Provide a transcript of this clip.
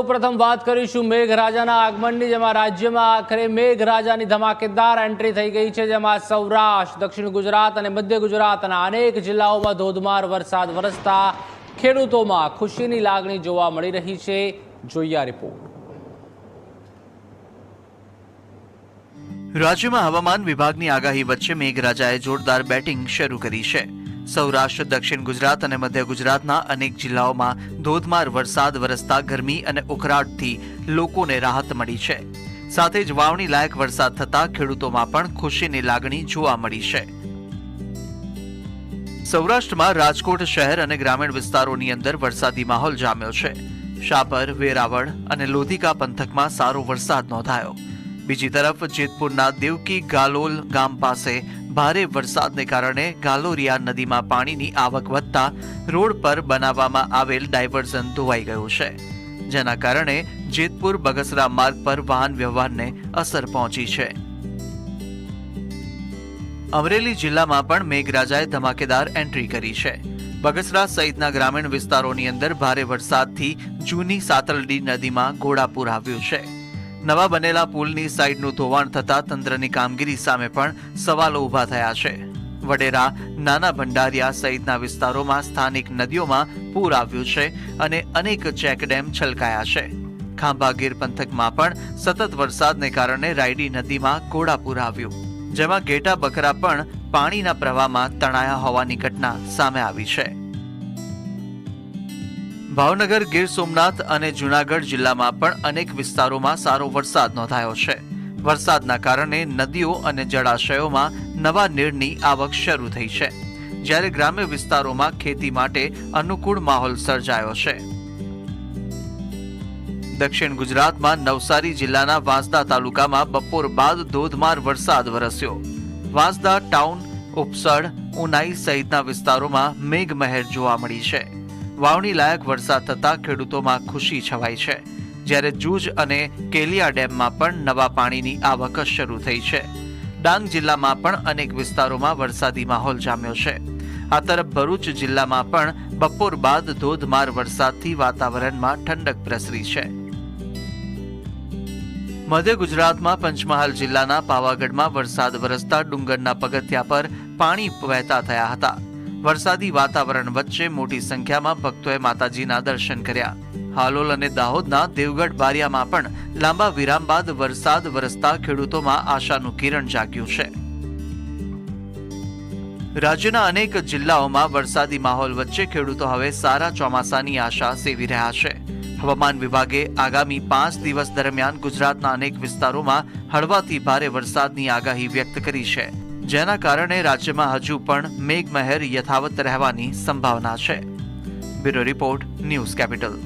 સૌપ્રથમ વાત કરીશું મેઘરાજાના આગમનની, જેમાં રાજ્યમાં આખરે મેઘરાજાની ધમાકેદાર એન્ટ્રી થઈ ગઈ છે, જેમાં સૌરાષ્ટ્ર, દક્ષિણ ગુજરાત અને મધ્ય ગુજરાતના અનેક જિલ્લાઓમાં ધોધમાર વરસાદ વરસતા ખેડૂતોમાં ખુશીની લાગણી જોવા મળી રહી છે. જોઈએ આ રિપોર્ટ. રાજ્યમાં હવામાન વિભાગની આગાહી વચ્ચે મેઘરાજાએ જોરદાર બેટિંગ શરૂ કરી છે. સૌરાષ્ટ્ર, દક્ષિણ ગુજરાત અને મધ્ય ગુજરાતના અનેક જિલ્લાઓમાં ધોધમાર વરસાદ વરસતા ગરમી અને ઉકળાટથી લોકોને રાહત મળી છે. સાથે જ વાવણી લાયક વરસાદ થતા ખેડૂતોમાં પણ ખુશીની લાગણી જોવા મળી છે. સૌરાષ્ટ્રમાં રાજકોટ શહેર અને ગ્રામીણ વિસ્તારોની અંદર વરસાદી માહોલ જામ્યો છે. શાપર, વેરાવળ અને લોધિકા પંથકમાં સારો વરસાદ નોંધાયો. બીજી તરફ જેતપુરના દેવકી ગાલોલ ગામ પાસે ભારે વરસાદને કારણે ગાલોરિયા નદીમાં પાણીની આવક વધતા રોડ પર બનાવવામાં આવેલ ડાયવર્ઝન ધોવાઈ ગયું છે, જેના કારણે જેતપુર બગસરા માર્ગ પર વાહન વ્યવહારને અસર પહોંચી છે. અમરેલી જિલ્લામાં પણ મેઘરાજાએ ધમાકેદાર એન્ટ્રી કરી છે. બગસરા સહિતના ગ્રામીણ વિસ્તારોની અંદર ભારે વરસાદથી જૂની સાતલડી નદીમાં ઘોડાપૂર આવ્યું છે. નવા બનેલા પુલની સાઈડનું ધોવાણ થતા તંત્રની કામગીરી સામે પણ સવાલો ઊભા થયા છે. વડેરા, નાના ભંડારિયા સહિતના વિસ્તારોમાં સ્થાનિક નદીઓમાં પૂર આવ્યું છે અને અનેક ચેકડેમ છલકાયા છે. ખાંભા ગીર પંથકમાં પણ સતત વરસાદને કારણે રાયડી નદીમાં ઘોડાપૂર આવ્યું, જેમાં ઘેટા બકરા પણ પાણીના પ્રવાહમાં તણાયા હોવાની ઘટના સામે આવી છે. ભાવનગર, ગીર સોમનાથ અને જૂનાગઢ જિલ્લામાં પણ અનેક વિસ્તારોમાં સારો વરસાદ નોંધાયો છે. વરસાદના કારણે નદીઓ અને જળાશયોમાં નવા નીરની આવક શરૂ થઈ છે, જ્યારે ગ્રામ્ય વિસ્તારોમાં ખેતી માટે અનુકૂળ માહોલ સર્જાયો છે. દક્ષિણ ગુજરાતમાં નવસારી જિલ્લાના વાંસદા તાલુકામાં બપોર બાદ ધોધમાર વરસાદ વરસ્યો. વાંસદા ટાઉન, ઉપસડ, ઉનાઈ સહિતના વિસ્તારોમાં મેઘમહેર જોવા મળી છે. વાવણી લાયક વરસાદ થતા ખેડૂતોમાં ખુશી છવાઈ છે, જ્યારે જૂજ અને કેલિયા ડેમમાં પણ નવા પાણીની આવક શરૂ થઈ છે. ડાંગ જિલ્લામાં પણ અનેક વિસ્તારોમાં વરસાદી માહોલ જામ્યો છે. આ તરફ ભરૂચ જિલ્લામાં પણ બપોર બાદ ધોધમાર વરસાદથી વાતાવરણમાં ઠંડક પ્રસરી છે. મધ્ય ગુજરાતમાં પંચમહાલ જિલ્લાના પાવાગઢમાં વરસાદ વરસતા ડુંગરના પગથિયા પર પાણી વહેતા થયા હતા. વરસાદી વાતાવરણ વચ્ચે મોટી સંખ્યામાં ભક્તોએ માતાજીના દર્શન કર્યા. હાલોલ અને દાહોદના દેવગઢ બારિયામાં પણ લાંબા વિરામ બાદ વરસાદ વરસતા ખેડૂતોમાં આશાનું કિરણ જાગ્યું છે. રાજ્યના અનેક જિલ્લાઓમાં વરસાદી માહોલ વચ્ચે ખેડૂતો હવે સારા ચોમાસાની આશા સેવી રહ્યા છે. હવામાન વિભાગે આગામી 5 દિવસ દરમિયાન ગુજરાતના અનેક વિસ્તારોમાં હળવાથી ભારે વરસાદની આગાહી વ્યક્ત કરી છે, જેના કારણે રાજ્યમાં હજુ પણ મેઘમહેર યથાવત રહેવાની સંભાવના છે. Bureau report, news capital.